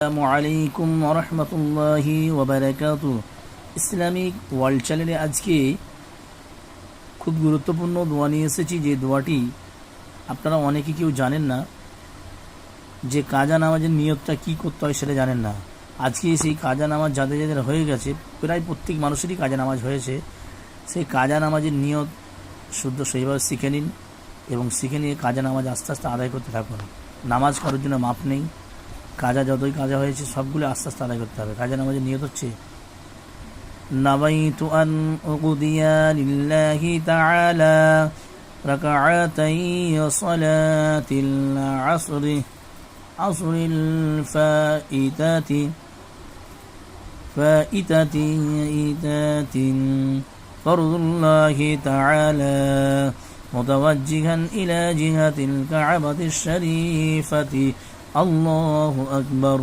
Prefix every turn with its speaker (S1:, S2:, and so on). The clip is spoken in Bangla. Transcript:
S1: আসসালামু আলাইকুম ওয়া রাহমাতুল্লাহি ওয়া বারাকাতুহু। ইসলামিক ওয়ার্ল্ড চ্যানেলে আজকে খুব গুরুত্বপূর্ণ দোয়া নিয়ে এসেছি। যে দোয়াটি আপনারা অনেকে কেউ জানেন না, যে কাজা নামাজের নিয়তটা কি করতে হয় সেটা জানেন না। আজকে সেই কাজা নামাজ যাদের যাদের হয়ে গেছে, প্রায় প্রত্যেক মানুষেরই কাজা নামাজ হয়েছে, সেই কাজা নামাজের নিয়ত শুদ্ধ সেইভাবে শিখে নিন এবং শিখে নিয়ে কাজা নামাজ আস্তে আস্তে আদায় করতে থাকুন। নামাজ করার জন্য মাপ নেই, কাজা যতই কাজা হয়েছে সবগুলো আস্তে আস্তে আদায় করতে হবে। কাজা নামাজের নিয়ত হচ্ছে নাওয়াইতু আন উকদিয়া লিল্লাহি তাআলা রাকাআতাই সালাতিল আসরিল ফাইতাতিন ফরদুল্লাহি তাআলা মুতাওয়াজ্জিহান ইলা জিহাতিল কা'বাতিশ শরীফাতি আল্লাহু আকবার।